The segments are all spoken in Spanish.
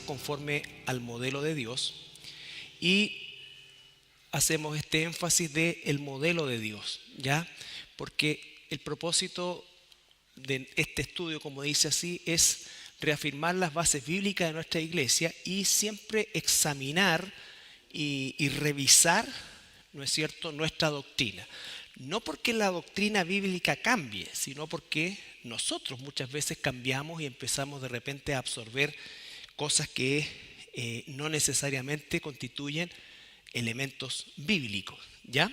conforme al modelo de Dios y hacemos este énfasis de el modelo de Dios, ¿ya? Porque el propósito de este estudio, como dice así, es reafirmar las bases bíblicas de nuestra iglesia y siempre examinar y revisar, ¿no es cierto?, nuestra doctrina. No porque la doctrina bíblica cambie, sino porque nosotros muchas veces cambiamos y empezamos de repente a absorber cosas que no necesariamente constituyen elementos bíblicos, ¿ya?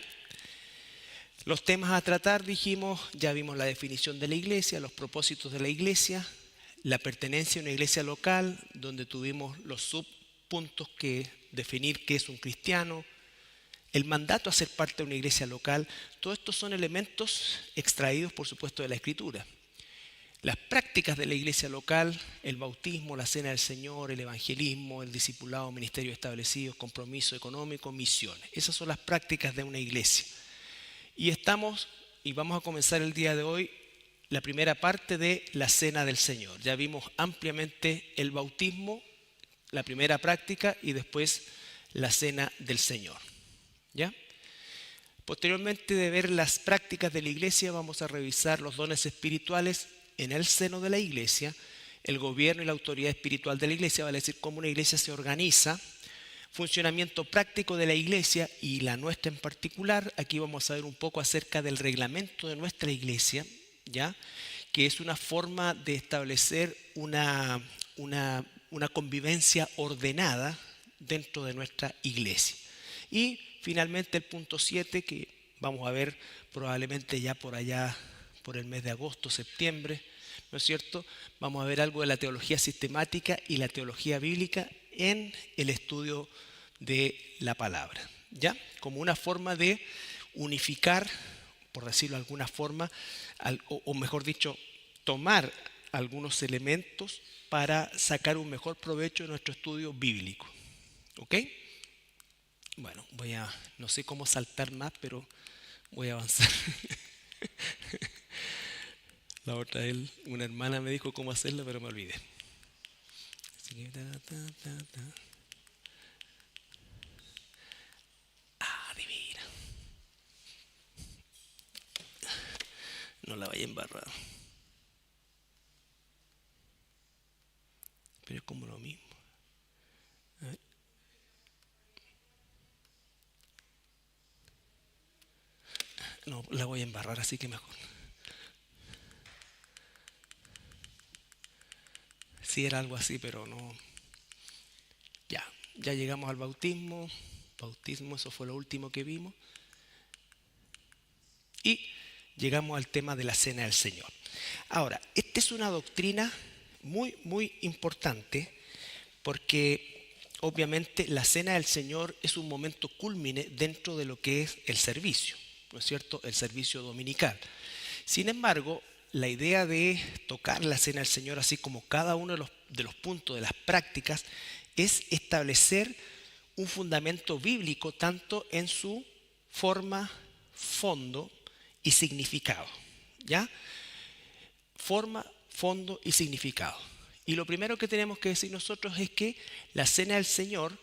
Los temas a tratar, dijimos, ya vimos la definición de la iglesia, los propósitos de la iglesia, la pertenencia a una iglesia local, donde tuvimos los subpuntos que definir qué es un cristiano, el mandato a ser parte de una iglesia local. Todos estos son elementos extraídos, por supuesto, de la Escritura. Las prácticas de la iglesia local, el bautismo, la cena del Señor, el evangelismo, el discipulado, ministerio establecido, compromiso económico, misiones. Esas son las prácticas de una iglesia. Y vamos a comenzar el día de hoy la primera parte de la cena del Señor. Ya vimos ampliamente el bautismo, la primera práctica, y después la cena del Señor, ¿ya? Posteriormente de ver las prácticas de la iglesia, vamos a revisar los dones espirituales en el seno de la iglesia, el gobierno y la autoridad espiritual de la iglesia, vale decir cómo una iglesia se organiza, funcionamiento práctico de la iglesia y la nuestra en particular. Aquí vamos a ver un poco acerca del reglamento de nuestra iglesia, ¿ya?, que es una forma de establecer una convivencia ordenada dentro de nuestra iglesia. Y finalmente el punto 7, que vamos a ver probablemente ya por allá, por el mes de agosto, septiembre, ¿no es cierto? Vamos a ver algo de la teología sistemática y la teología bíblica en el estudio de la palabra, ¿ya? Como una forma de unificar, por decirlo de alguna forma, o mejor dicho, tomar algunos elementos para sacar un mejor provecho de nuestro estudio bíblico, ¿ok? Bueno, no sé cómo saltar más, pero voy a avanzar. La otra vez una hermana me dijo cómo hacerla, pero me olvidé. Así que, Divina. No la vaya a embarrar. Pero es como lo mismo. No, la voy a embarrar, así que mejor. Sí era algo así, pero no. Ya llegamos al bautismo. Bautismo, eso fue lo último que vimos. Y llegamos al tema de la cena del Señor. Ahora, esta es una doctrina muy, muy importante porque obviamente la cena del Señor es un momento cúlmine dentro de lo que es el servicio, ¿no es cierto?, el servicio dominical. Sin embargo, la idea de tocar la cena del Señor, así como cada uno de los puntos de las prácticas, es establecer un fundamento bíblico tanto en su forma, fondo y significado, ¿ya? Forma, fondo y significado. Y lo primero que tenemos que decir nosotros es que la cena del Señor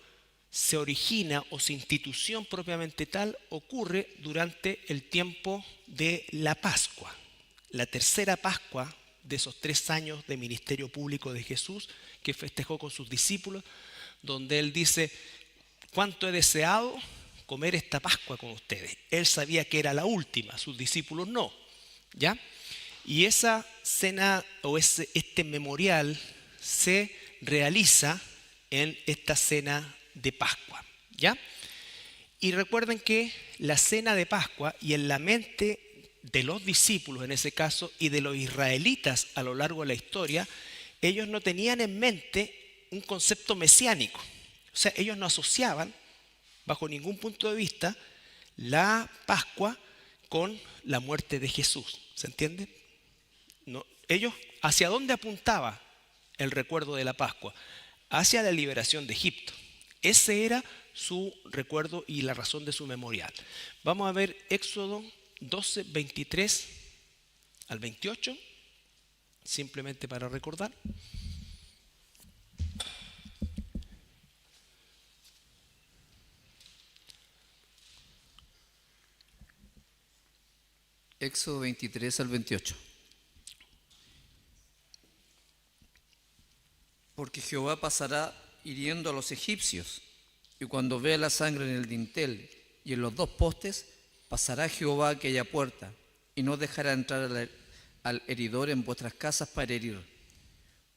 se origina, o su institución propiamente tal ocurre durante el tiempo de la Pascua, la tercera Pascua de esos 3 años de ministerio público de Jesús que festejó con sus discípulos, donde él dice: cuánto he deseado comer esta Pascua con ustedes. Él sabía que era la última, sus discípulos no, ¿ya? Y esa cena o este memorial se realiza en esta cena de Pascua, ¿ya? Y recuerden que la cena de Pascua, y en la mente de los discípulos en ese caso y de los israelitas a lo largo de la historia, ellos no tenían en mente un concepto mesiánico. O sea, ellos no asociaban bajo ningún punto de vista la Pascua con la muerte de Jesús. ¿Se entiende? No, ellos, ¿hacia dónde apuntaba el recuerdo de la Pascua? Hacia la liberación de Egipto. Ese era su recuerdo y la razón de su memorial. Vamos a ver Éxodo 12, 23 al 28, simplemente para recordar. Éxodo 23 al 28. Porque Jehová pasará hiriendo a los egipcios, y cuando vea la sangre en el dintel y en los dos postes, pasará Jehová a aquella puerta, y no dejará entrar al heridor en vuestras casas para herir.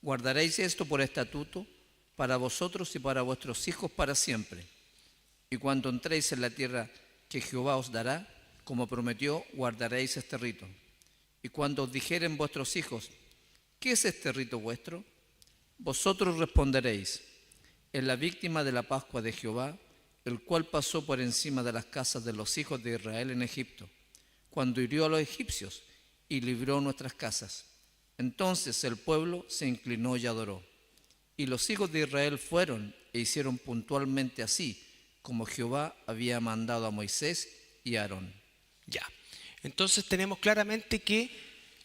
Guardaréis esto por estatuto para vosotros y para vuestros hijos para siempre. Y cuando entréis en la tierra que Jehová os dará, como prometió, guardaréis este rito. Y cuando os dijeren vuestros hijos, ¿qué es este rito vuestro? Vosotros responderéis, es la víctima de la Pascua de Jehová, el cual pasó por encima de las casas de los hijos de Israel en Egipto, cuando hirió a los egipcios y libró nuestras casas. Entonces el pueblo se inclinó y adoró. Y los hijos de Israel fueron e hicieron puntualmente así, como Jehová había mandado a Moisés y a Aarón. Ya. Entonces tenemos claramente que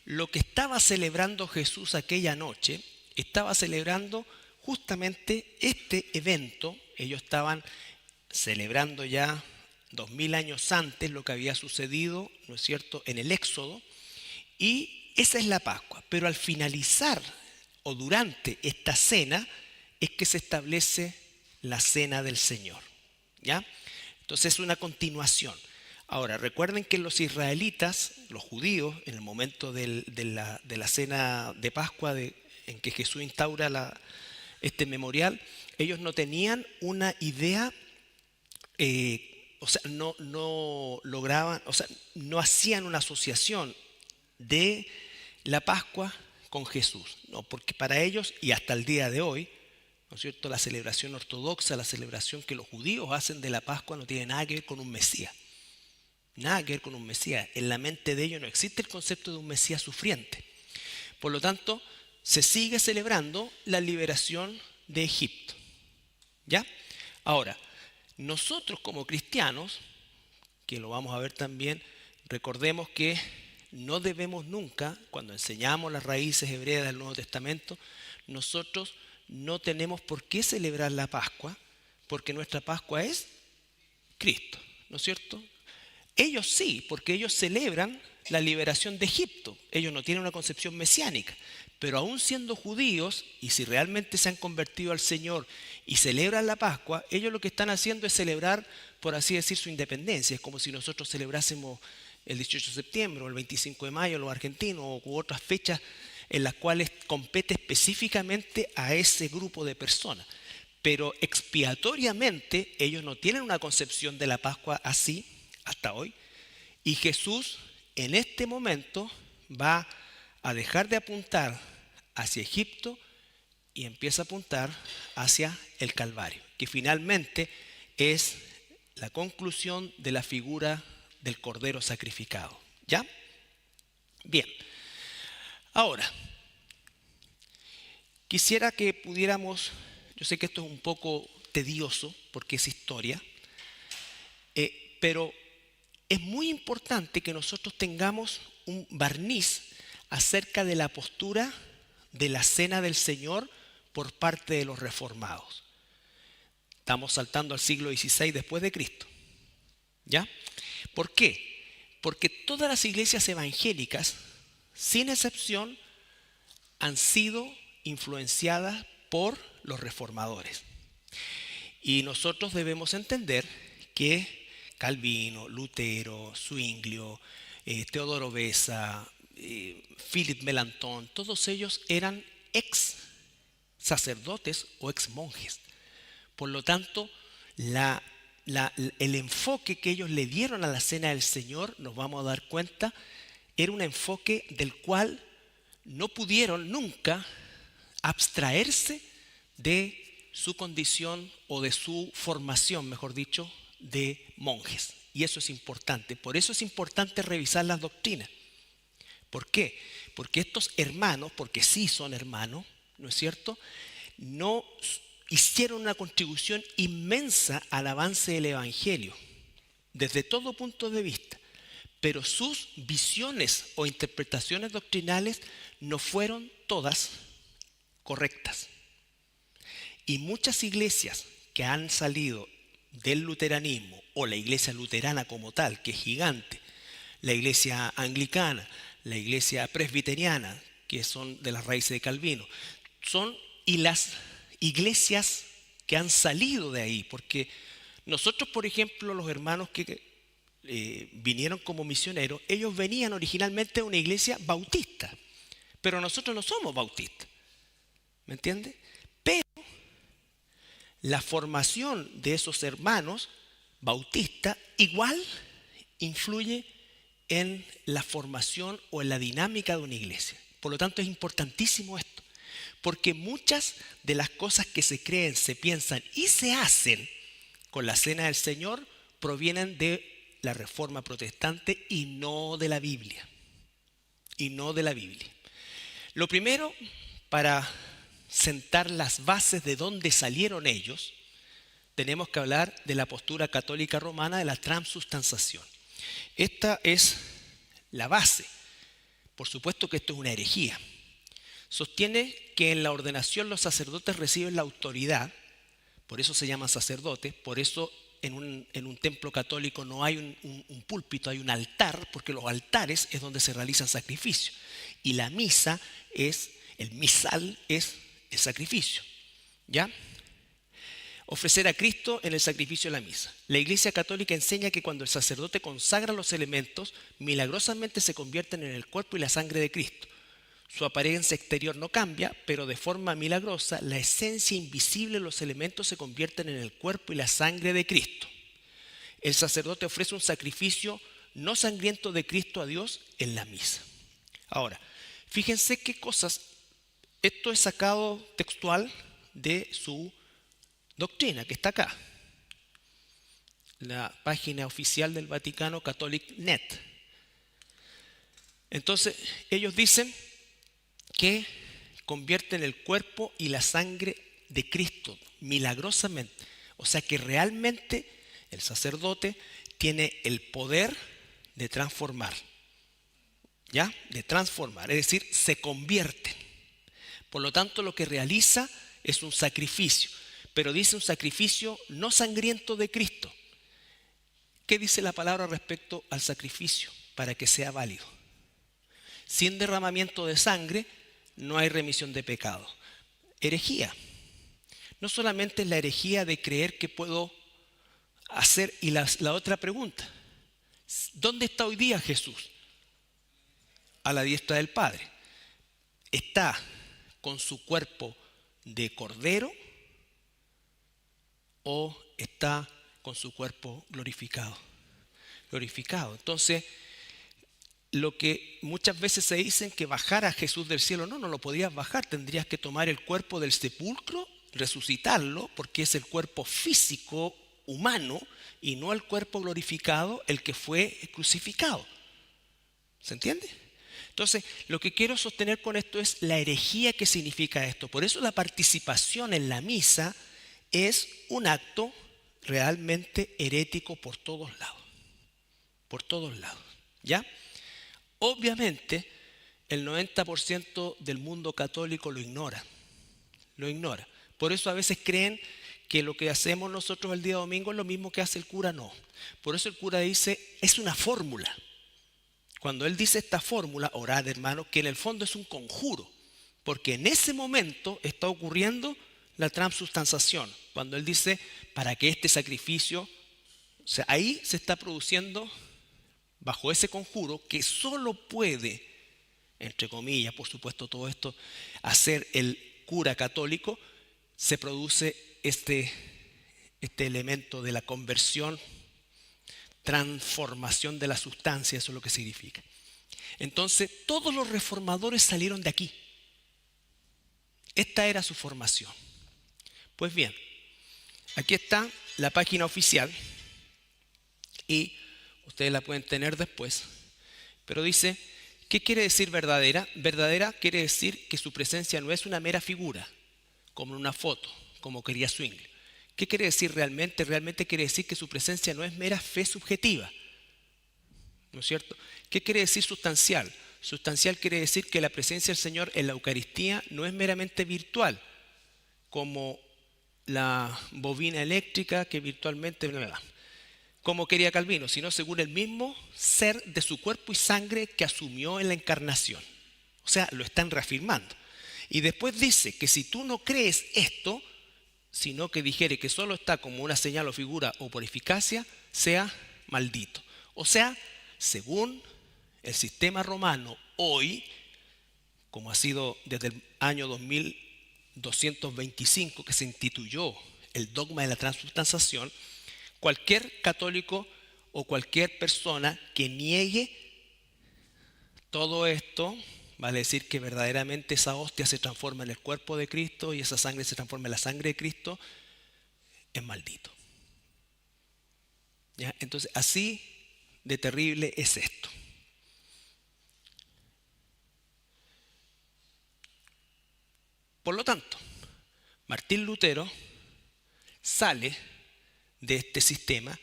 lo que estaba celebrando Jesús aquella noche, estaba celebrando justamente este evento. Ellos estaban celebrando ya 2000 años antes lo que había sucedido, ¿no es cierto?, en el Éxodo, y esa es la Pascua. Pero al finalizar o durante esta cena es que se establece la cena del Señor, ¿ya? Entonces es una continuación. Ahora, recuerden que los israelitas, los judíos, en el momento de la cena de Pascua en que Jesús instaura este memorial, ellos no tenían una idea, o sea, no lograban, o sea, no hacían una asociación de la Pascua con Jesús, ¿no? Porque para ellos, y hasta el día de hoy, ¿no es cierto?, la celebración ortodoxa, la celebración que los judíos hacen de la Pascua no tiene nada que ver con un Mesías. Nada que ver con un Mesías. En la mente de ellos no existe el concepto de un Mesías sufriente. Por lo tanto, se sigue celebrando la liberación de Egipto, ¿ya? Ahora, nosotros como cristianos, que lo vamos a ver también, recordemos que no debemos nunca, cuando enseñamos las raíces hebreas del Nuevo Testamento, nosotros no tenemos por qué celebrar la Pascua, porque nuestra Pascua es Cristo, ¿no es cierto? Ellos sí, porque ellos celebran la liberación de Egipto. Ellos no tienen una concepción mesiánica. Pero aún siendo judíos, y si realmente se han convertido al Señor y celebran la Pascua, ellos lo que están haciendo es celebrar, por así decir, su independencia. Es como si nosotros celebrásemos el 18 de septiembre o el 25 de mayo, los argentinos, u otras fechas en las cuales compete específicamente a ese grupo de personas. Pero expiatoriamente ellos no tienen una concepción de la Pascua así hasta hoy, y Jesús en este momento va a dejar de apuntar hacia Egipto y empieza a apuntar hacia el Calvario, que finalmente es la conclusión de la figura del Cordero sacrificado. ¿Ya? Bien. Ahora, quisiera que pudiéramos, yo sé que esto es un poco tedioso porque es historia, pero es muy importante que nosotros tengamos un barniz acerca de la postura de la cena del Señor por parte de los reformados. Estamos saltando al siglo XVI después de Cristo. ¿Ya? ¿Por qué? Porque todas las iglesias evangélicas, sin excepción, han sido influenciadas por los reformadores. Y nosotros debemos entender que Calvino, Lutero, Zwinglio, Teodoro Beza, Philip Melanchthon, todos ellos eran ex sacerdotes o ex monjes. Por lo tanto, el enfoque que ellos le dieron a la cena del Señor, nos vamos a dar cuenta, era un enfoque del cual no pudieron nunca abstraerse de su condición o de su formación, mejor dicho, de monjes. Y eso es importante. Por eso es importante revisar las doctrinas. ¿Por qué? Porque estos hermanos, porque sí son hermanos, ¿no es cierto?, no hicieron una contribución inmensa al avance del Evangelio, desde todo punto de vista. Pero sus visiones o interpretaciones doctrinales no fueron todas correctas. Y muchas iglesias que han salido del luteranismo, o la iglesia luterana como tal, que es gigante, la iglesia anglicana, la iglesia presbiteriana, que son de las raíces de Calvino. Y las iglesias que han salido de ahí, porque nosotros, por ejemplo, los hermanos que vinieron como misioneros, ellos venían originalmente de una iglesia bautista, pero nosotros no somos bautistas, ¿me entiende? Pero la formación de esos hermanos bautistas igual influye en la formación o en la dinámica de una iglesia. Por lo tanto, es importantísimo esto, porque muchas de las cosas que se creen, se piensan y se hacen con la cena del Señor provienen de la Reforma Protestante y no de la Biblia. Y no de la Biblia. Lo primero, para sentar las bases de dónde salieron ellos, tenemos que hablar de la postura católica romana de la transubstanciación. Esta es la base. Por supuesto que esto es una herejía. Sostiene que en la ordenación los sacerdotes reciben la autoridad, por eso se llaman sacerdotes, por eso en un templo católico no hay un púlpito, hay un altar, porque los altares es donde se realizan sacrificios. Y la misa el misal es el sacrificio, ¿ya? Ofrecer a Cristo en el sacrificio de la misa. La Iglesia Católica enseña que cuando el sacerdote consagra los elementos, milagrosamente se convierten en el cuerpo y la sangre de Cristo. Su apariencia exterior no cambia, pero de forma milagrosa, la esencia invisible de los elementos se convierten en el cuerpo y la sangre de Cristo. El sacerdote ofrece un sacrificio no sangriento de Cristo a Dios en la misa. Ahora, fíjense qué cosas. Esto es sacado textual de su doctrina, que está acá. La página oficial del Vaticano, Catholic.net. Entonces, ellos dicen que convierten el cuerpo y la sangre de Cristo milagrosamente. O sea que realmente el sacerdote tiene el poder de transformar. ¿Ya? De transformar, es decir, se convierten. Por lo tanto, lo que realiza es un sacrificio, pero dice un sacrificio no sangriento de Cristo. ¿Qué dice la palabra respecto al sacrificio para que sea válido? Sin derramamiento de sangre no hay remisión de pecado. Herejía. No solamente es la herejía de creer que puedo hacer, y la otra pregunta, ¿dónde está hoy día Jesús? A la diestra del Padre. ¿Está con su cuerpo de cordero o está con su cuerpo glorificado? Glorificado. Entonces, lo que muchas veces se dicen que bajar a Jesús del cielo, no lo podías bajar, tendrías que tomar el cuerpo del sepulcro, resucitarlo, porque es el cuerpo físico humano y no el cuerpo glorificado, el que fue crucificado. ¿Se entiende? Entonces, lo que quiero sostener con esto es la herejía que significa esto. Por eso la participación en la misa es un acto realmente herético por todos lados. Por todos lados. ¿Ya? Obviamente, el 90% del mundo católico lo ignora. Lo ignora. Por eso a veces creen que lo que hacemos nosotros el día domingo es lo mismo que hace el cura. No. Por eso el cura dice, es una fórmula. Cuando él dice esta fórmula, orad hermano, que en el fondo es un conjuro. Porque en ese momento está ocurriendo la transubstanciación. Cuando él dice, para que este sacrificio, o sea, ahí se está produciendo, bajo ese conjuro, que solo puede, entre comillas, por supuesto todo esto, hacer el cura católico, se produce este elemento de la conversión, transformación de la sustancia, eso es lo que significa. Entonces, todos los reformadores salieron de aquí. Esta era su formación. Pues bien, aquí está la página oficial y ustedes la pueden tener después, pero dice, ¿qué quiere decir verdadera? Verdadera quiere decir que su presencia no es una mera figura, como en una foto, como quería Zwingli. ¿Qué quiere decir realmente? Realmente quiere decir que su presencia no es mera fe subjetiva, ¿no es cierto? ¿Qué quiere decir sustancial? Sustancial quiere decir que la presencia del Señor en la Eucaristía no es meramente virtual, como la bobina eléctrica que virtualmente... como quería Calvino, sino según el mismo ser de su cuerpo y sangre que asumió en la encarnación. O sea, lo están reafirmando. Y después dice que si tú no crees esto, sino que dijere que solo está como una señal o figura o por eficacia, sea maldito. O sea, según el sistema romano hoy, como ha sido desde el año 2225 que se instituyó el dogma de la transubstanciación, cualquier católico o cualquier persona que niegue todo esto, vale decir que verdaderamente esa hostia se transforma en el cuerpo de Cristo y esa sangre se transforma en la sangre de Cristo, es maldito. ¿Ya? Entonces, así de terrible es esto. Por lo tanto, Martín Lutero sale de este sistema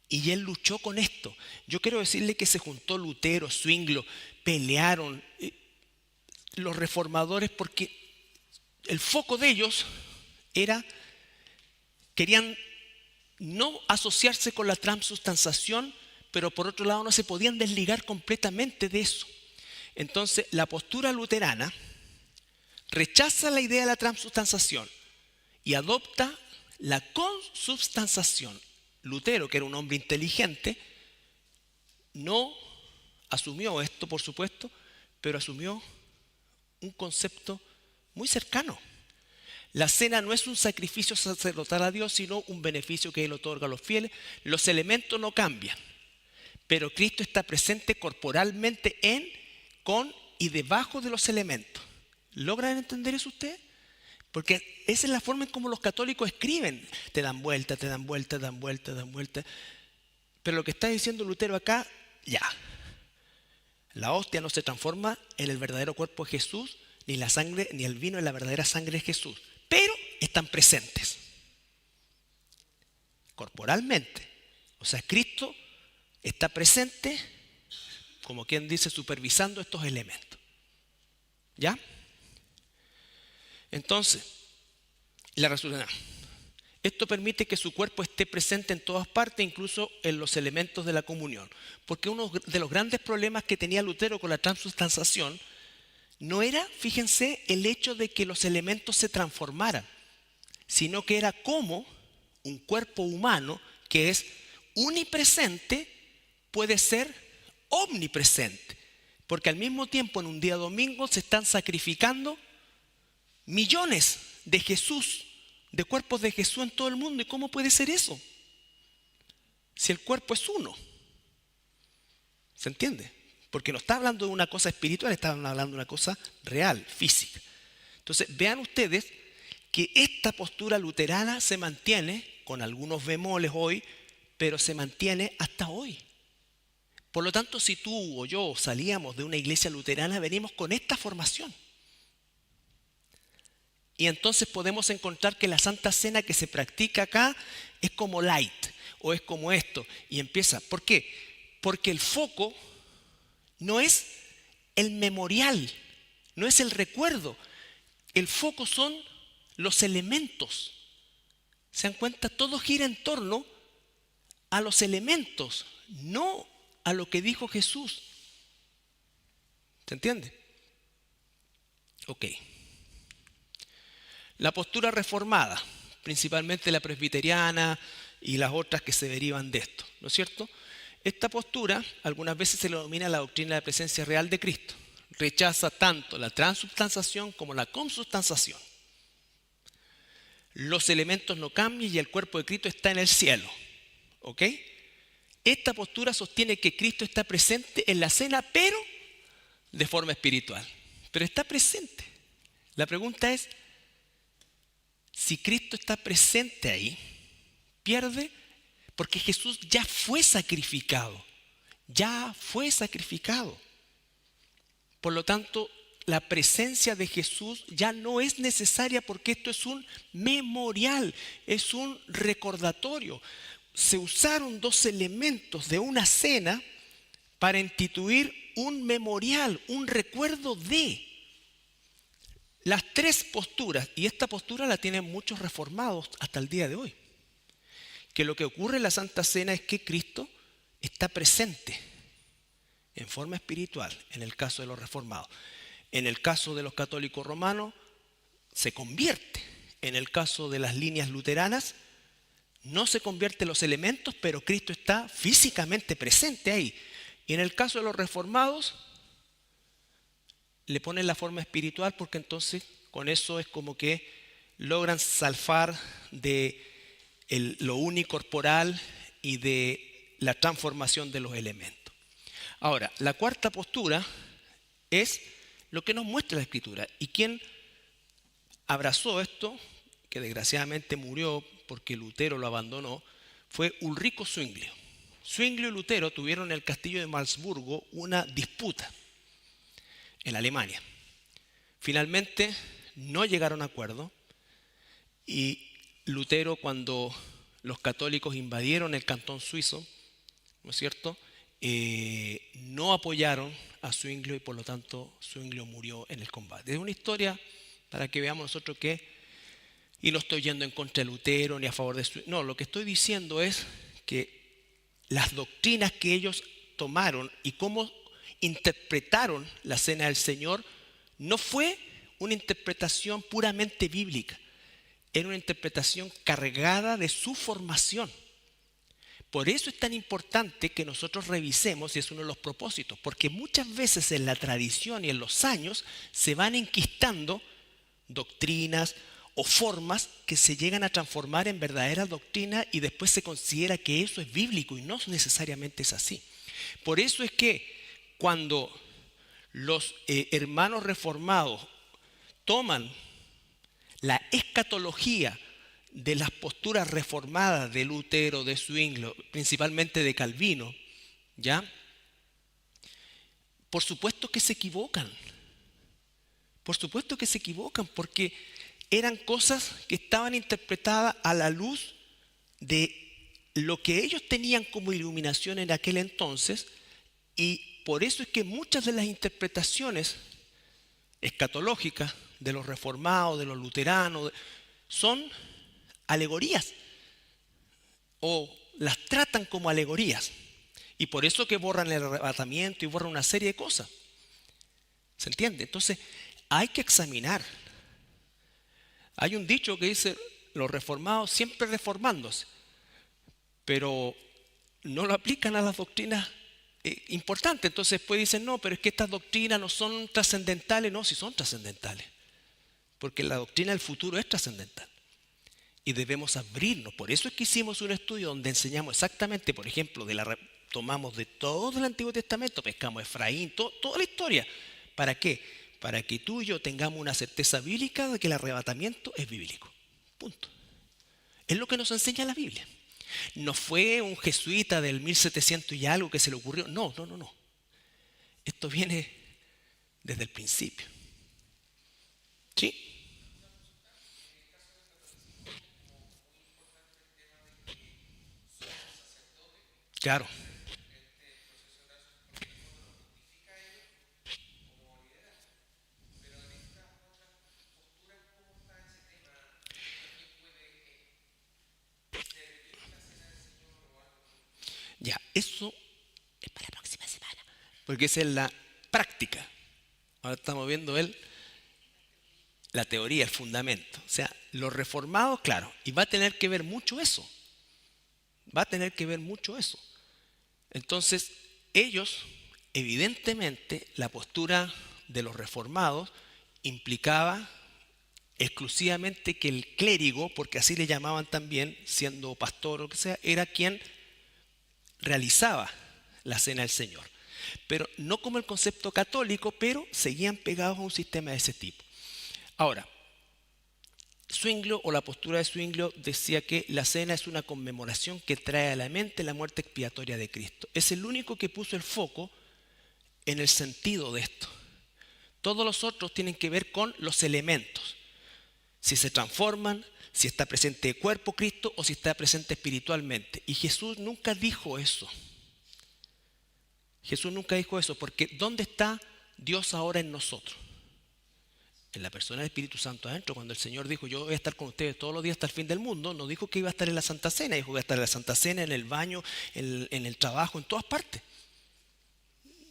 y él luchó con esto. Yo quiero decirle que se juntó Lutero, Zwinglio, pelearon los reformadores porque el foco de ellos era, querían no asociarse con la transubstanciación, pero por otro lado no se podían desligar completamente de eso. Entonces la postura luterana rechaza la idea de la transubstanciación y adopta la consubstanciación. Lutero, que era un hombre inteligente, no asumió esto, por supuesto, pero asumió un concepto muy cercano. La cena no es un sacrificio sacerdotal a Dios, sino un beneficio que Él otorga a los fieles. Los elementos no cambian, pero Cristo está presente corporalmente en, con y debajo de los elementos. ¿Logran entender eso ustedes? Porque esa es la forma en cómo los católicos escriben. Te dan vuelta, te dan vuelta, te dan vuelta, te dan vuelta. Pero lo que está diciendo Lutero acá, ya. La hostia no se transforma en el verdadero cuerpo de Jesús, ni la sangre, ni el vino en la verdadera sangre de Jesús. Pero están presentes. Corporalmente. O sea, Cristo está presente, como quien dice, supervisando estos elementos. ¿Ya? Entonces, la resurrección. Esto permite que su cuerpo esté presente en todas partes, incluso en los elementos de la comunión. Porque uno de los grandes problemas que tenía Lutero con la transubstanciación no era, fíjense, el hecho de que los elementos se transformaran, sino que era como un cuerpo humano que es unipresente puede ser omnipresente. Porque al mismo tiempo en un día domingo se están sacrificando millones de Jesús, de cuerpos de Jesús en todo el mundo. ¿Y cómo puede ser eso? Si el cuerpo es uno. ¿Se entiende? Porque no está hablando de una cosa espiritual, está hablando de una cosa real, física. Entonces, vean ustedes que esta postura luterana se mantiene, con algunos bemoles hoy, pero se mantiene hasta hoy. Por lo tanto, si tú o yo salíamos de una iglesia luterana, venimos con esta formación. Y entonces podemos encontrar que la Santa Cena que se practica acá es como light, o es como esto, y empieza. ¿Por qué? Porque el foco no es el memorial, no es el recuerdo. El foco son los elementos. ¿Se dan cuenta? Todo gira en torno a los elementos, no a lo que dijo Jesús. ¿Se entiende? Ok. La postura reformada, principalmente la presbiteriana y las otras que se derivan de esto, ¿no es cierto? Esta postura algunas veces se le denomina la doctrina de la presencia real de Cristo. Rechaza tanto la transubstanciación como la consubstanciación. Los elementos no cambian y el cuerpo de Cristo está en el cielo. ¿Ok? Esta postura sostiene que Cristo está presente en la cena, pero de forma espiritual. Pero está presente. La pregunta es, si Cristo está presente ahí, pierde, porque Jesús ya fue sacrificado. Ya fue sacrificado. Por lo tanto, la presencia de Jesús ya no es necesaria porque esto es un memorial, es un recordatorio. Se usaron dos elementos de una cena para instituir un memorial, un recuerdo de las tres posturas. Y esta postura la tienen muchos reformados hasta el día de hoy, que lo que ocurre en la Santa Cena es que Cristo está presente en forma espiritual, en el caso de los reformados. En el caso de los católicos romanos, se convierte. En el caso de las líneas luteranas, no se convierten los elementos, pero Cristo está físicamente presente ahí. Y en el caso de los reformados, le ponen la forma espiritual porque entonces con eso es como que logran zafar de lo unicorporal y de la transformación de los elementos. Ahora, la cuarta postura es lo que nos muestra la Escritura. Y quien abrazó esto, que desgraciadamente murió porque Lutero lo abandonó, fue Ulrico Zwinglio. Zwinglio y Lutero tuvieron en el castillo de Malmsburgo una disputa en Alemania. Finalmente no llegaron a acuerdo y Lutero, cuando los católicos invadieron el cantón suizo, ¿no es cierto?, no apoyaron a Zwinglio y por lo tanto Zwinglio murió en el combate. Es una historia para que veamos nosotros que, y no estoy yendo en contra de Lutero ni a favor de Zwinglio, no, lo que estoy diciendo es que las doctrinas que ellos tomaron y cómo interpretaron la cena del Señor no fue una interpretación puramente bíblica, era una interpretación cargada de su formación. Por eso es tan importante que nosotros revisemos, y es uno de los propósitos, porque muchas veces en la tradición y en los años se van enquistando doctrinas o formas que se llegan a transformar en verdadera doctrina y después se considera que eso es bíblico y no necesariamente es así. Por eso es que cuando los hermanos reformados toman la escatología de las posturas reformadas de Lutero, de Zwinglio, principalmente de Calvino, ¿ya? Por supuesto que se equivocan. Por supuesto que se equivocan porque eran cosas que estaban interpretadas a la luz de lo que ellos tenían como iluminación en aquel entonces, y por eso es que muchas de las interpretaciones escatológicas de los reformados, de los luteranos, son alegorías o las tratan como alegorías, y por eso que borran el arrebatamiento y borran una serie de cosas. ¿Se entiende? Entonces hay que examinar. Hay un dicho que dice: los reformados siempre reformándose, pero no lo aplican a las doctrinas importantes. Entonces después dicen: no, pero es que estas doctrinas no son trascendentales. No, sí son trascendentales, porque la doctrina del futuro es trascendental y debemos abrirnos. Por eso es que hicimos un estudio donde enseñamos exactamente, por ejemplo, tomamos de todo el Antiguo Testamento, pescamos Efraín, toda la historia. ¿Para qué? Para que tú y yo tengamos una certeza bíblica de que el arrebatamiento es bíblico. Punto. Es lo que nos enseña la Biblia. No fue un jesuita del 1700 y algo que se le ocurrió. No. Esto viene desde el principio. ¿Sí? Claro. Ya, eso es para la próxima semana, porque esa es la práctica. Ahora estamos viendo la teoría, el fundamento. O sea, los reformados, claro, y va a tener que ver mucho eso. Va a tener que ver mucho eso. Entonces, ellos, evidentemente, la postura de los reformados implicaba exclusivamente que el clérigo, porque así le llamaban también, siendo pastor o lo que sea, era quien realizaba la cena del Señor. Pero no como el concepto católico, pero seguían pegados a un sistema de ese tipo. Ahora, Zwinglio, o la postura de Zwinglio, decía que la cena es una conmemoración que trae a la mente la muerte expiatoria de Cristo. Es el único que puso el foco en el sentido de esto. Todos los otros tienen que ver con los elementos. Si se transforman, si está presente el cuerpo Cristo o si está presente espiritualmente. Y Jesús nunca dijo eso. Jesús nunca dijo eso, porque ¿dónde está Dios ahora en nosotros? en la persona del Espíritu Santo adentro. Cuando el Señor dijo, yo voy a estar con ustedes todos los días hasta el fin del mundo, no dijo que iba a estar en la Santa Cena, dijo que iba a estar en la Santa Cena, en el baño, en el trabajo, en todas partes.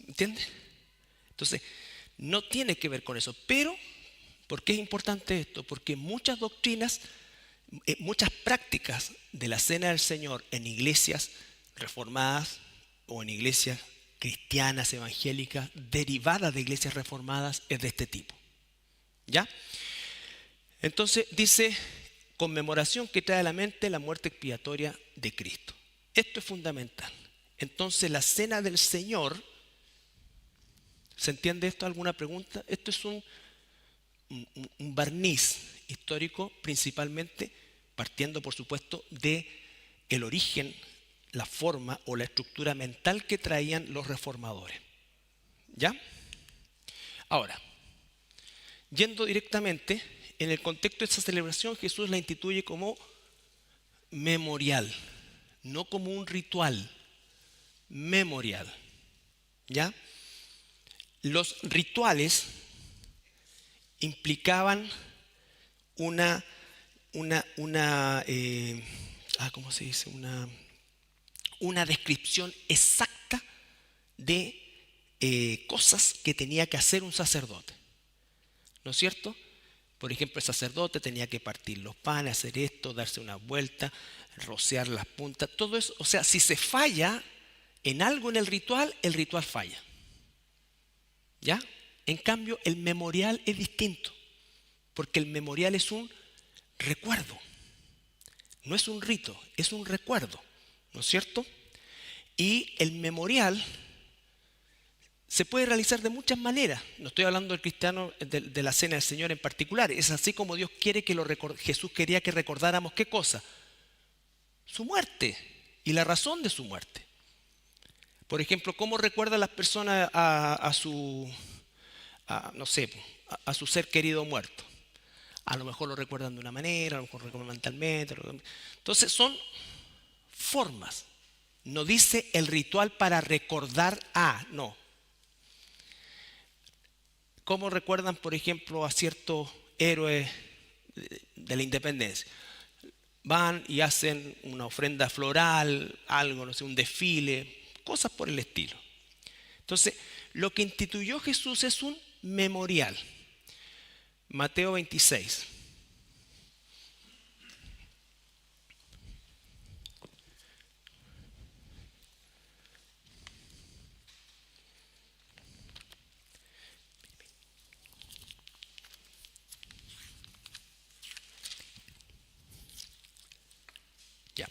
¿Entiendes? Entonces, no tiene que ver con eso. Pero, ¿por qué es importante esto? Porque muchas doctrinas, muchas prácticas de la Cena del Señor en iglesias reformadas o en iglesias cristianas, evangélicas, derivadas de iglesias reformadas, es de este tipo. ¿Ya? Entonces dice, conmemoración que trae a la mente la muerte expiatoria de Cristo. Esto es fundamental. Entonces la Cena del Señor, ¿se entiende esto? ¿Alguna pregunta? Esto es un barniz histórico, principalmente partiendo, por supuesto, de el origen, la forma o la estructura mental que traían los reformadores. ¿Ya? Ahora, yendo directamente, en el contexto de esta celebración, Jesús la instituye como memorial, no como un ritual, memorial. ¿Ya? Los rituales implicaban ¿cómo se dice? Una descripción exacta de cosas que tenía que hacer un sacerdote. ¿No es cierto? Por ejemplo, el sacerdote tenía que partir los panes, hacer esto, darse una vuelta, rociar las puntas, todo eso. O sea, si se falla en algo en el ritual falla. ¿Ya? En cambio, el memorial es distinto, porque el memorial es un recuerdo. No es un rito, es un recuerdo, ¿no es cierto? Y el memorial se puede realizar de muchas maneras. No estoy hablando del cristiano, de la Cena del Señor en particular. Es así como Dios quiere que Jesús quería que recordáramos ¿qué cosa? Su muerte y la razón de su muerte. Por ejemplo, ¿cómo recuerdan las personas a su ser querido muerto? A lo mejor lo recuerdan de una manera, a lo mejor lo recuerdan mentalmente. Entonces son formas. No dice el ritual para recordar no. ¿Cómo recuerdan, por ejemplo, a ciertos héroes de la independencia? Van y hacen una ofrenda floral, algo, no sé, un desfile, cosas por el estilo. Entonces, lo que instituyó Jesús es un memorial. Mateo 26. Ya.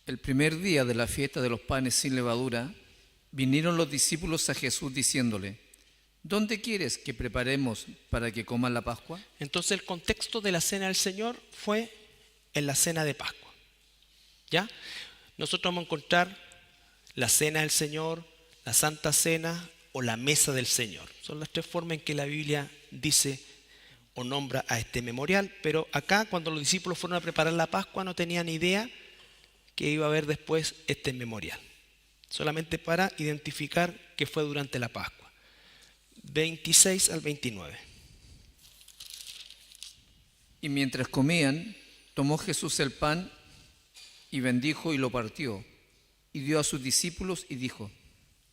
El primer día de la fiesta de los panes sin levadura, vinieron los discípulos a Jesús diciéndole, ¿dónde quieres que preparemos para que coman la Pascua? Entonces el contexto de la Cena del Señor fue en la Cena de Pascua. ¿Ya? Nosotros vamos a encontrar la Cena del Señor, la Santa Cena o la Mesa del Señor. Son las tres formas en que la Biblia dice o nombra a este memorial. Pero acá, cuando los discípulos fueron a preparar la Pascua, no tenían idea que iba a haber después este memorial. Solamente para identificar que fue durante la Pascua. 26 al 29. Y mientras comían, tomó Jesús el pan y bendijo y lo partió, y dio a sus discípulos y dijo,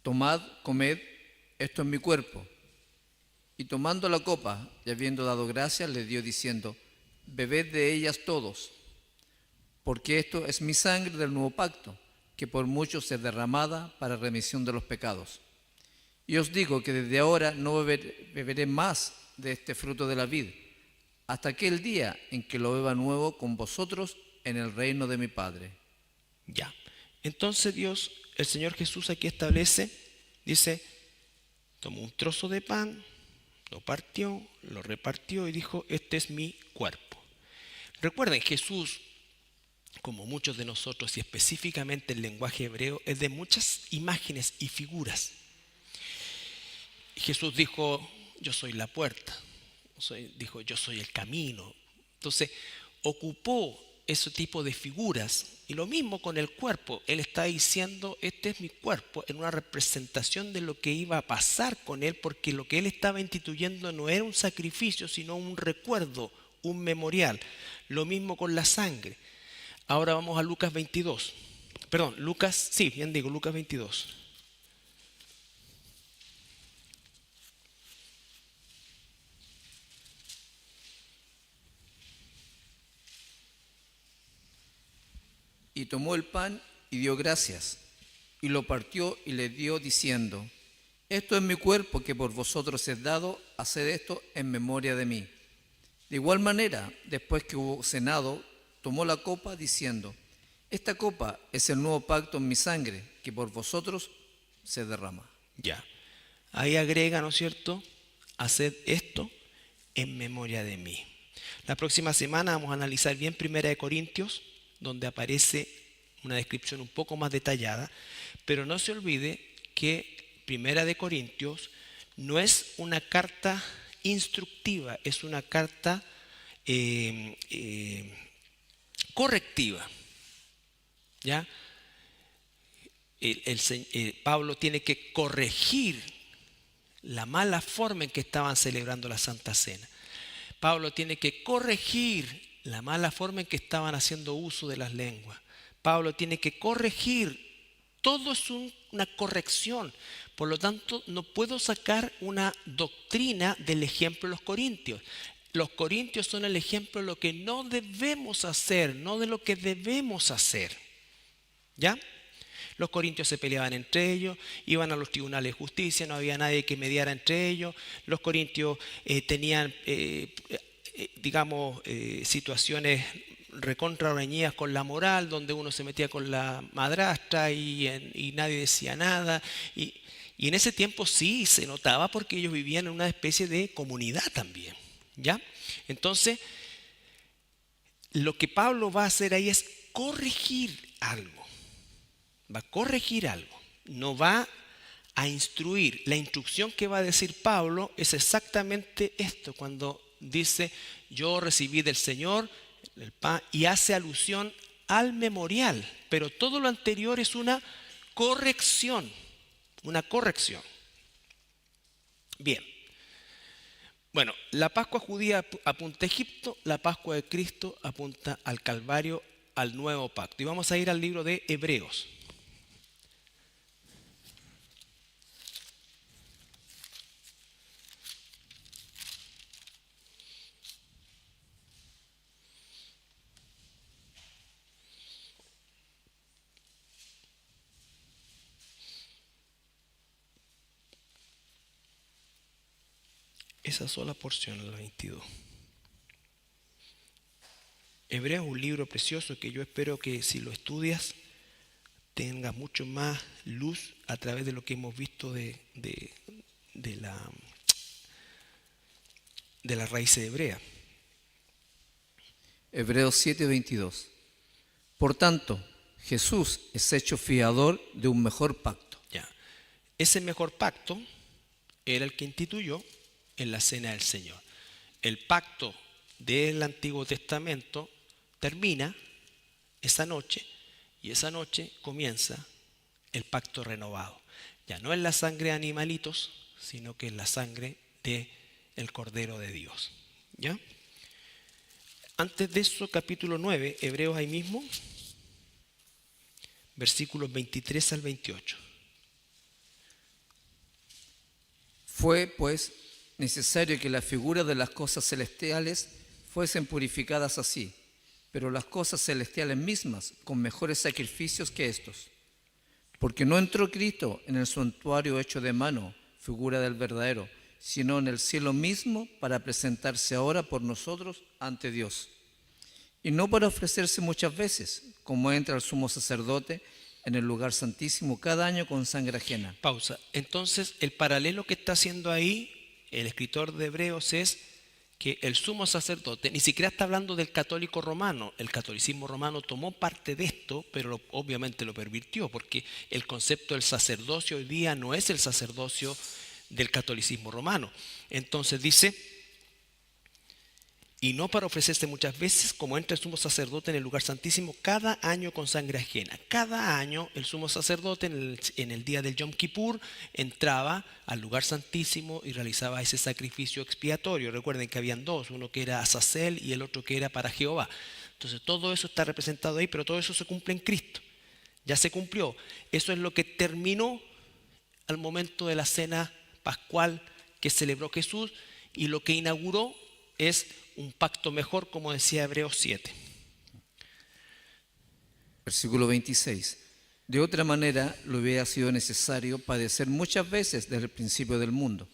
tomad, comed, esto es mi cuerpo. Y tomando la copa, y habiendo dado gracias, le dio diciendo, bebed de ellas todos, porque esto es mi sangre del nuevo pacto, que por muchos es derramada para remisión de los pecados. Y os digo que desde ahora no beberé más de este fruto de la vid, hasta aquel día en que lo beba nuevo con vosotros en el reino de mi Padre. Ya. Entonces Dios, el Señor Jesús aquí establece, dice, tomó un trozo de pan, lo partió, lo repartió y dijo, este es mi cuerpo. Recuerden, Jesús, como muchos de nosotros y específicamente el lenguaje hebreo, es de muchas imágenes y figuras. Jesús dijo, yo soy la puerta, dijo, yo soy el camino. Entonces, ocupó ese tipo de figuras. Y lo mismo con el cuerpo. Él está diciendo, este es mi cuerpo, en una representación de lo que iba a pasar con él, porque lo que él estaba instituyendo no era un sacrificio, sino un recuerdo, un memorial. Lo mismo con la sangre. Ahora vamos a Lucas 22. Perdón, Lucas 22. Y tomó el pan y dio gracias, y lo partió y le dio diciendo, esto es mi cuerpo que por vosotros es dado, haced esto en memoria de mí. De igual manera, después que hubo cenado, tomó la copa diciendo, esta copa es el nuevo pacto en mi sangre, que por vosotros se derrama. Ya. Ahí agrega, ¿no es cierto? Haced esto en memoria de mí. La próxima semana vamos a analizar bien 1 Corintios, donde aparece una descripción un poco más detallada, pero no se olvide que 1 Corintios no es una carta instructiva, es una carta correctiva. ¿Ya? Pablo tiene que corregir la mala forma en que estaban celebrando la Santa Cena. Pablo tiene que corregir la mala forma en que estaban haciendo uso de las lenguas. Pablo tiene que corregir. Todo es una corrección. Por lo tanto, no puedo sacar una doctrina del ejemplo de los corintios. Los corintios son el ejemplo de lo que no debemos hacer, no de lo que debemos hacer. ¿Ya? Los corintios se peleaban entre ellos, iban a los tribunales de justicia, no había nadie que mediara entre ellos. Los corintios tenían, situaciones recontra reñidas con la moral, donde uno se metía con la madrastra y nadie decía nada. Y en ese tiempo sí se notaba porque ellos vivían en una especie de comunidad también. ¿Ya? Entonces, lo que Pablo va a hacer ahí es corregir algo. Va a corregir algo, no va a instruir. La instrucción que va a decir Pablo es exactamente esto, cuando dice, yo recibí del Señor el pan, y hace alusión al memorial, pero todo lo anterior es una corrección, Bien, bueno, la Pascua judía apunta a Egipto, la Pascua de Cristo apunta al Calvario, al nuevo pacto. Y vamos a ir al libro de Hebreos. Esa sola porción, la 22. Hebreos es un libro precioso que yo espero que si lo estudias tengas mucho más luz a través de lo que hemos visto de la raíz hebrea. Hebreos 7:22. Por tanto, Jesús es hecho fiador de un mejor pacto. Ya. Ese mejor pacto era el que instituyó en la cena del Señor. El pacto del Antiguo Testamento termina esa noche y esa noche comienza el pacto renovado. Ya no es la sangre de animalitos, sino que es la sangre del Cordero de Dios. ¿Ya? Antes de eso, capítulo 9, Hebreos ahí mismo, versículos 23 al 28. Fue, pues, necesario que las figuras de las cosas celestiales fuesen purificadas así, pero las cosas celestiales mismas con mejores sacrificios que estos. Porque no entró Cristo en el santuario hecho de mano, figura del verdadero, sino en el cielo mismo para presentarse ahora por nosotros ante Dios. Y no para ofrecerse muchas veces, como entra el sumo sacerdote en el lugar santísimo cada año con sangre ajena. Pausa. Entonces, el paralelo que está haciendo ahí el escritor de Hebreos es que el sumo sacerdote ni siquiera está hablando del católico romano. El catolicismo romano tomó parte de esto, pero obviamente lo pervirtió, porque el concepto del sacerdocio hoy día no es el sacerdocio del catolicismo romano. Entonces dice, y no para ofrecerse muchas veces, como entra el sumo sacerdote en el lugar santísimo cada año con sangre ajena. Cada año el sumo sacerdote en el día del Yom Kippur entraba al lugar santísimo y realizaba ese sacrificio expiatorio. Recuerden que habían dos, uno que era Azazel y el otro que era para Jehová. Entonces todo eso está representado ahí, pero todo eso se cumple en Cristo. Ya se cumplió. Eso es lo que terminó al momento de la cena pascual que celebró Jesús, y lo que inauguró es un pacto mejor, como decía Hebreos 7. Versículo 26. De otra manera, le hubiera sido necesario padecer muchas veces desde el principio del mundo.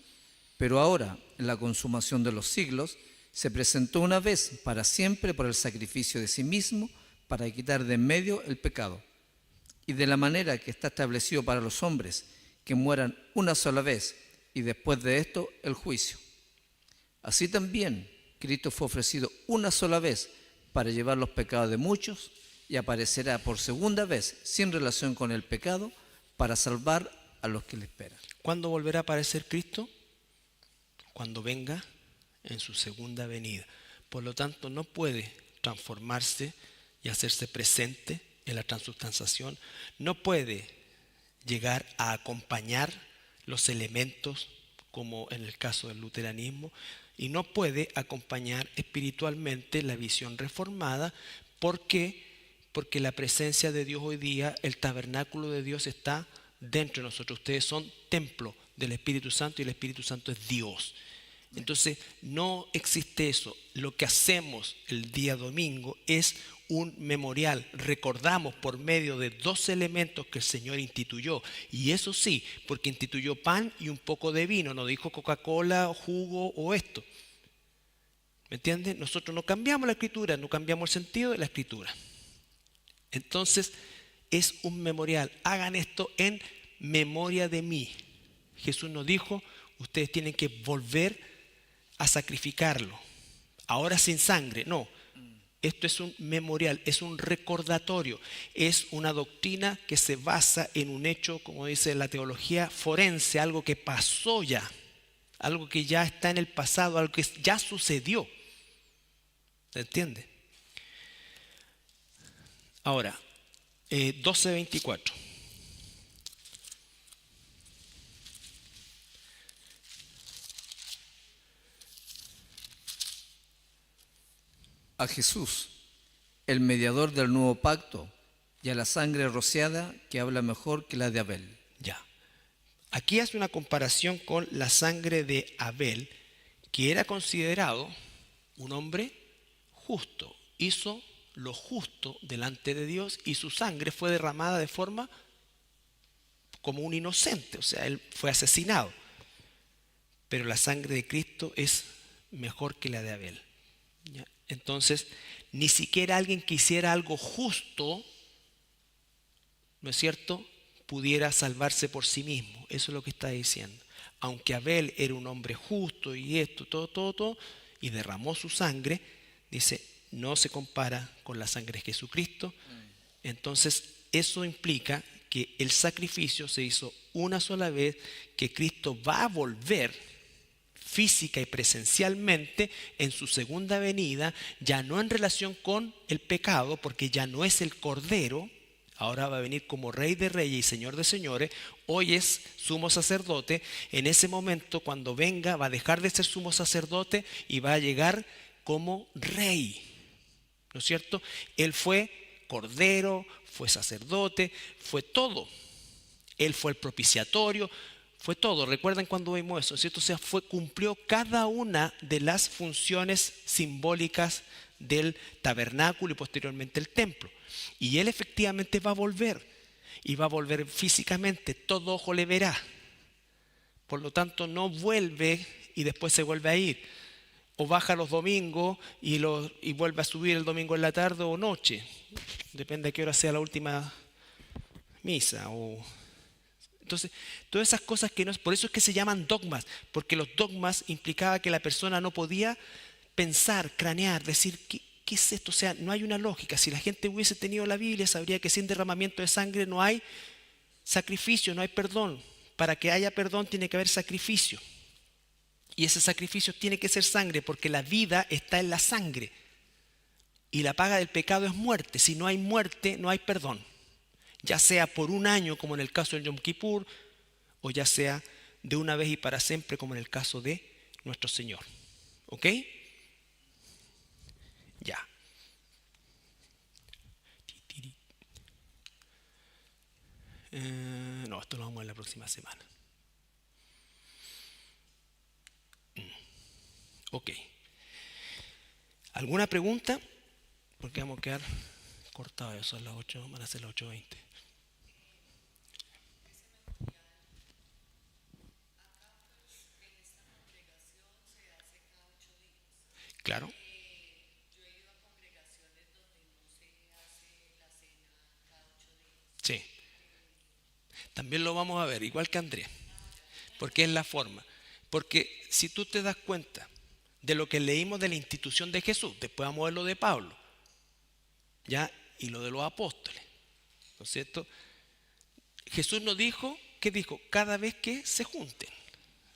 Pero ahora, en la consumación de los siglos, se presentó una vez para siempre por el sacrificio de sí mismo para quitar de en medio el pecado. Y de la manera que está establecido para los hombres, que mueran una sola vez, y después de esto el juicio. Así también Cristo fue ofrecido una sola vez para llevar los pecados de muchos, y aparecerá por segunda vez sin relación con el pecado para salvar a los que le esperan. ¿Cuándo volverá a aparecer Cristo? Cuando venga en su segunda venida. Por lo tanto, no puede transformarse y hacerse presente en la transubstanciación. No puede llegar a acompañar los elementos, como en el caso del luteranismo, y no puede acompañar espiritualmente la visión reformada. ¿Por qué? Porque la presencia de Dios hoy día, el tabernáculo de Dios está dentro de nosotros. Ustedes son templo del Espíritu Santo y el Espíritu Santo es Dios. Entonces no existe eso. Lo que hacemos el día domingo es un memorial. Recordamos por medio de dos elementos que el Señor instituyó. Y eso sí, porque instituyó pan y un poco de vino. No dijo Coca-Cola, jugo o esto. ¿Me entienden? Nosotros no cambiamos la escritura, no cambiamos el sentido de la escritura. Entonces es un memorial. Hagan esto en memoria de mí. Jesús nos dijo, ustedes tienen que volver a sacrificarlo. Ahora sin sangre, no. Esto es un memorial, es un recordatorio, es una doctrina que se basa en un hecho, como dice la teología forense, algo que pasó ya, algo que ya está en el pasado, algo que ya sucedió. ¿Se entiende? Ahora, 12:24. A Jesús, el mediador del nuevo pacto, y a la sangre rociada que habla mejor que la de Abel. Ya. Aquí hace una comparación con la sangre de Abel, que era considerado un hombre justo. Hizo lo justo delante de Dios y su sangre fue derramada de forma como un inocente. O sea, él fue asesinado. Pero la sangre de Cristo es mejor que la de Abel. ¿Ya? Entonces, ni siquiera alguien que hiciera algo justo, ¿no es cierto?, pudiera salvarse por sí mismo. Eso es lo que está diciendo. Aunque Abel era un hombre justo y esto, todo, y derramó su sangre, dice, no se compara con la sangre de Jesucristo. Entonces, eso implica que el sacrificio se hizo una sola vez, que Cristo va a volver física y presencialmente en su segunda venida, ya no en relación con el pecado, porque ya no es el Cordero, ahora va a venir como Rey de Reyes y Señor de Señores. Hoy es sumo sacerdote. En ese momento, cuando venga, va a dejar de ser sumo sacerdote y va a llegar como Rey, ¿no es cierto? Él fue Cordero, fue sacerdote, fue todo. Él fue el propiciatorio, fue todo. Recuerden cuando vimos eso, ¿cierto? O sea, cumplió cada una de las funciones simbólicas del tabernáculo y posteriormente el templo. Y Él efectivamente va a volver, y va a volver físicamente, todo ojo le verá. Por lo tanto, no vuelve y después se vuelve a ir. O baja los domingos y vuelve a subir el domingo en la tarde o noche. Depende de qué hora sea la última misa. Entonces, todas esas cosas que no es, por eso es que se llaman dogmas, porque los dogmas implicaba que la persona no podía pensar, cranear, decir, ¿qué es esto? O sea, no hay una lógica. Si la gente hubiese tenido la Biblia, sabría que sin derramamiento de sangre no hay sacrificio, no hay perdón. Para que haya perdón tiene que haber sacrificio. Y ese sacrificio tiene que ser sangre porque la vida está en la sangre. Y la paga del pecado es muerte. Si no hay muerte, no hay perdón. Ya sea por un año, como en el caso del Yom Kippur, o ya sea de una vez y para siempre, como en el caso de nuestro Señor. ¿Ok? Ya. No, esto lo vamos a ver la próxima semana. Ok. ¿Alguna pregunta? Porque vamos a quedar cortados. Son las 8, van a ser las 8:20. Claro. Sí. También lo vamos a ver, igual que Andrés. Porque es la forma. Porque si tú te das cuenta de lo que leímos de la institución de Jesús, después vamos a ver lo de Pablo, ¿ya? Y lo de los apóstoles, ¿no es cierto? Jesús nos dijo, ¿qué dijo? Cada vez que se junten,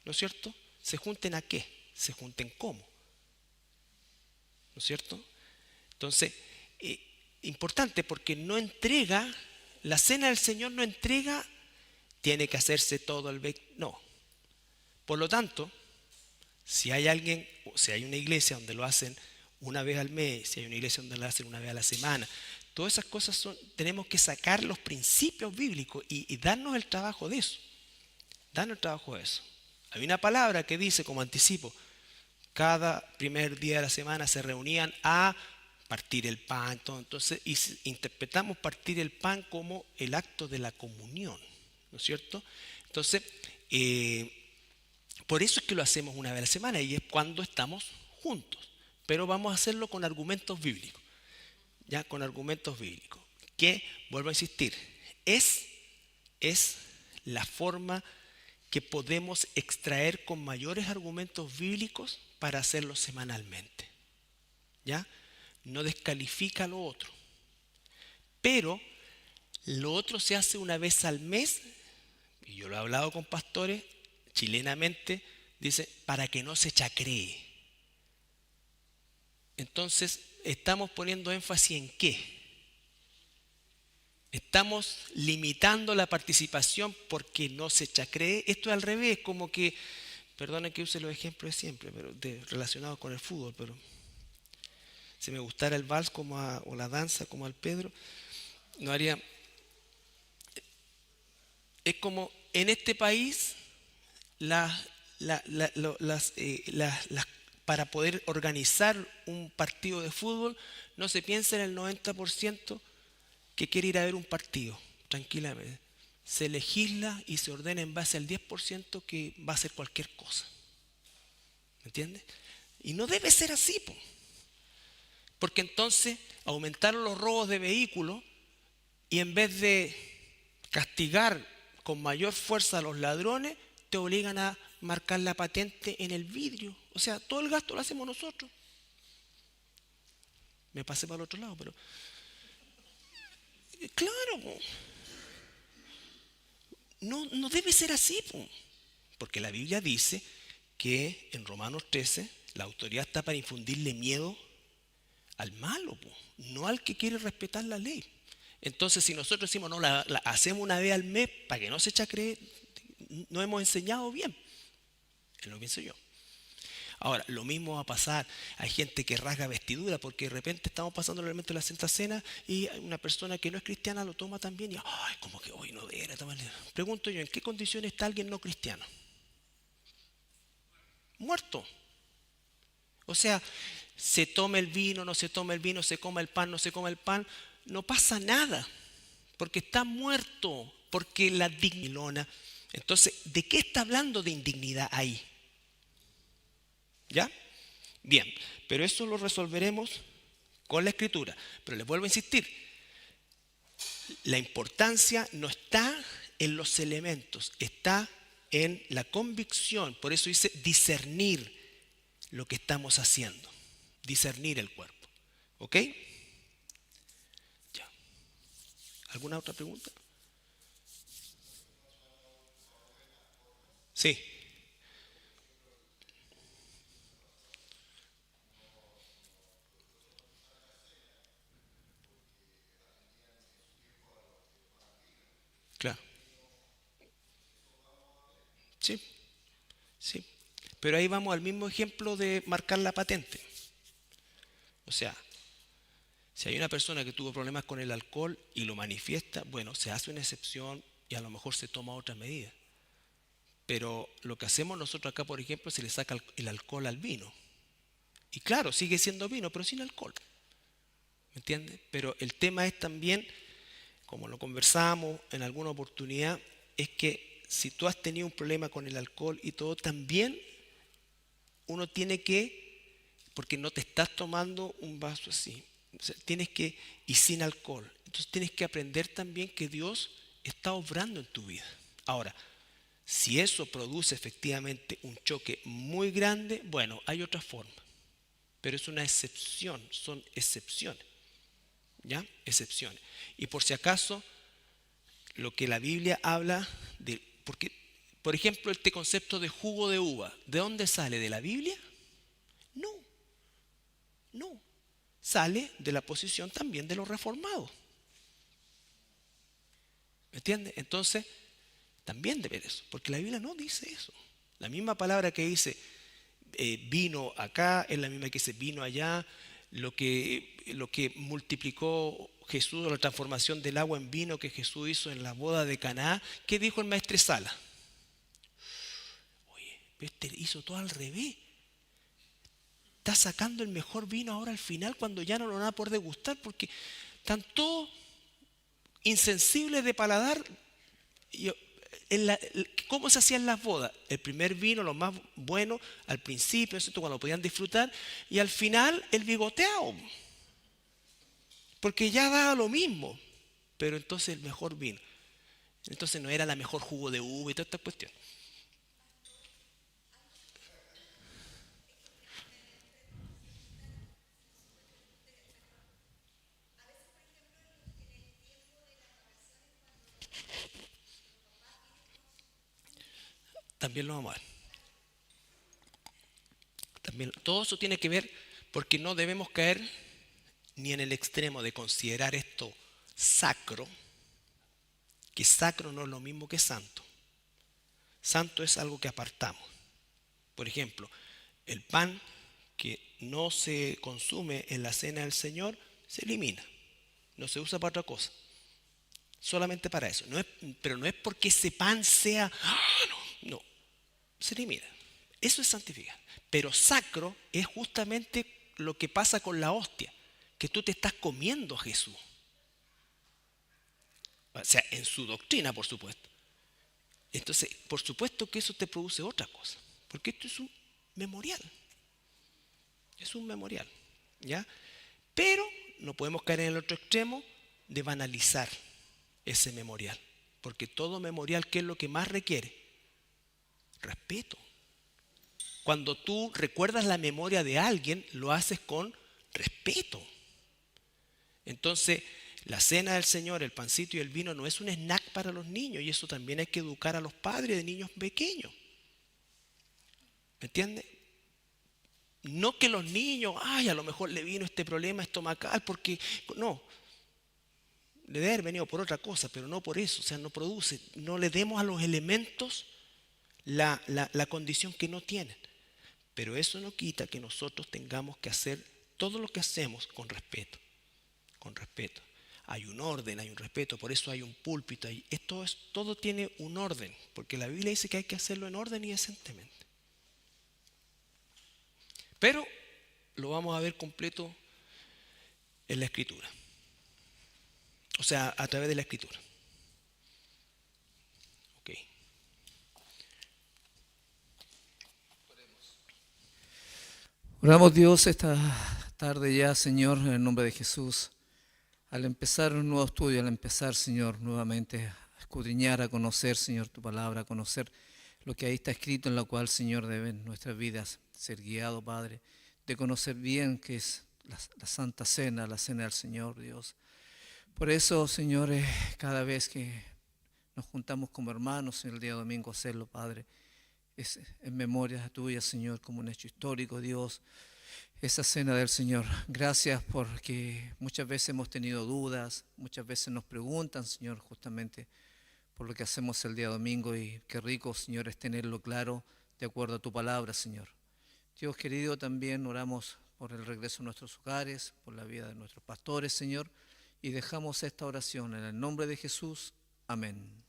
¿no es cierto? ¿Se junten a qué? ¿Se junten cómo? ¿No es cierto? Entonces, importante porque no entrega, la cena del Señor no entrega, tiene que hacerse todo el... No. Por lo tanto, si hay alguien, o si hay una iglesia donde lo hacen una vez al mes, si hay una iglesia donde lo hacen una vez a la semana, todas esas cosas son, tenemos que sacar los principios bíblicos y darnos el trabajo de eso. Darnos el trabajo de eso. Hay una palabra que dice como anticipo, cada primer día de la semana se reunían a partir el pan, entonces interpretamos partir el pan como el acto de la comunión, ¿no es cierto? Entonces, por eso es que lo hacemos una vez a la semana y es cuando estamos juntos, pero vamos a hacerlo con argumentos bíblicos, ya con argumentos bíblicos, que, vuelvo a insistir, es la forma que podemos extraer con mayores argumentos bíblicos para hacerlo semanalmente, ¿ya? No descalifica lo otro, pero lo otro se hace una vez al mes, y yo lo he hablado con pastores, chilenamente, dice, para que no se chacree. Entonces, estamos poniendo énfasis en qué. Estamos limitando la participación porque no se chacree. Esto es al revés, como que, perdonen que use los ejemplos de siempre, pero relacionados con el fútbol, pero si me gustara el vals o la danza como al Pedro, no haría. Es como en este país, para poder organizar un partido de fútbol, no se piensa en el 90% que quiere ir a ver un partido, tranquilamente. Se legisla y se ordena en base al 10% que va a hacer cualquier cosa. ¿Me entiendes? Y no debe ser así, porque entonces aumentaron los robos de vehículos y en vez de castigar con mayor fuerza a los ladrones, te obligan a marcar la patente en el vidrio. O sea, todo el gasto lo hacemos nosotros. Me pasé para el otro lado, pero... Claro, no debe ser así, porque la Biblia dice que en Romanos 13 la autoridad está para infundirle miedo al malo, no al que quiere respetar la ley. Entonces, si nosotros decimos, no, la hacemos una vez al mes para que no se chacree, no hemos enseñado bien. Es lo que pienso yo. Ahora, lo mismo va a pasar. Hay gente que rasga vestidura porque de repente estamos pasando el elemento de la Santa Cena y una persona que no es cristiana lo toma también y, ay, como que hoy no debería tomar. Pregunto yo, ¿en qué condición está alguien no cristiano? Muerto. O sea, se toma el vino, no se toma el vino, se coma el pan, no se coma el pan, no pasa nada, porque está muerto, porque la dignidad. Entonces, ¿de qué está hablando de indignidad ahí? ¿Ya? Bien, pero eso lo resolveremos con la escritura. Pero les vuelvo a insistir, la importancia no está en los elementos, está en la convicción. Por eso dice discernir lo que estamos haciendo, discernir el cuerpo. ¿Ok? Ya. ¿Alguna otra pregunta? Sí. Claro. Sí, sí. Pero ahí vamos al mismo ejemplo de marcar la patente. O sea, si hay una persona que tuvo problemas con el alcohol y lo manifiesta, bueno, se hace una excepción y a lo mejor se toma otra medida. Pero lo que hacemos nosotros acá, por ejemplo, se le saca el alcohol al vino. Y claro, sigue siendo vino, pero sin alcohol. ¿Me entiendes? Pero el tema es también, como lo conversamos en alguna oportunidad, es que si tú has tenido un problema con el alcohol y todo, también uno tiene que, porque no te estás tomando un vaso así, o sea, tienes que, y sin alcohol. Entonces tienes que aprender también que Dios está obrando en tu vida. Ahora, si eso produce efectivamente un choque muy grande, bueno, hay otra forma, pero es una excepción, son excepciones, ¿ya? Excepciones. Y por si acaso, lo que la Biblia habla de, porque, por ejemplo, este concepto de jugo de uva, ¿de dónde sale? ¿De la Biblia? No, no. Sale de la posición también de los reformados. ¿Me entiendes? Entonces, también de ver eso, porque la Biblia no dice eso. La misma palabra que dice vino acá es la misma que dice vino allá. Lo que multiplicó Jesús, la transformación del agua en vino que Jesús hizo en la boda de Caná, ¿qué dijo el maestresala? Oye, este hizo todo al revés. Está sacando el mejor vino ahora al final cuando ya no lo van a poder degustar porque están todos insensibles de paladar. ¿Cómo se hacían las bodas? El primer vino, lo más bueno, al principio, ¿cierto? Cuando podían disfrutar, y al final el bigoteado, porque ya daba lo mismo, pero entonces el mejor vino. Entonces no era la mejor jugo de uva y toda esta cuestión. También lo vamos a ver. También, todo eso tiene que ver porque no debemos caer ni en el extremo de considerar esto sacro, que sacro no es lo mismo que santo. Santo es algo que apartamos. Por ejemplo, el pan que no se consume en la cena del Señor se elimina, no se usa para otra cosa, solamente para eso. Pero no es porque ese pan sea, no, se elimina. Eso es santificar. Pero sacro es justamente lo que pasa con la hostia, que tú te estás comiendo a Jesús. O sea, en su doctrina, por supuesto. Entonces, por supuesto que eso te produce otra cosa, porque esto es un memorial. Es un memorial, ¿ya? Pero no podemos caer en el otro extremo de banalizar ese memorial, porque todo memorial, ¿qué es lo que más requiere? Respeto. Cuando tú recuerdas la memoria de alguien, lo haces con respeto. Entonces, la cena del Señor, el pancito y el vino no es un snack para los niños, y eso también hay que educar a los padres de niños pequeños. ¿Me entiendes? No que los niños, ay, a lo mejor le vino este problema estomacal, porque no, le debe haber venido por otra cosa, pero no por eso, o sea, no produce, no le demos a los elementos la condición que no tienen. Pero eso no quita que nosotros tengamos que hacer todo lo que hacemos con respeto, con respeto. Hay un orden, hay un respeto, por eso hay un púlpito, todo tiene un orden, porque la Biblia dice que hay que hacerlo en orden y decentemente. Pero lo vamos a ver completo en la Escritura. O sea, a través de la Escritura. Ok. Oramos, Dios, esta tarde ya, Señor, en el nombre de Jesús. Al empezar un nuevo estudio, al empezar, Señor, nuevamente a escudriñar, a conocer, Señor, tu palabra, a conocer lo que ahí está escrito, en la cual, Señor, deben nuestras vidas ser guiados, Padre, de conocer bien qué es la Santa Cena, la Cena del Señor, Dios. Por eso, Señor, cada vez que nos juntamos como hermanos en el día domingo a hacerlo, Padre, es en memoria tuya, Señor, como un hecho histórico, Dios, esa cena del Señor. Gracias porque muchas veces hemos tenido dudas, muchas veces nos preguntan, Señor, justamente por lo que hacemos el día domingo, y qué rico, Señor, es tenerlo claro de acuerdo a tu palabra, Señor. Dios querido, también oramos por el regreso a nuestros hogares, por la vida de nuestros pastores, Señor, y dejamos esta oración en el nombre de Jesús. Amén.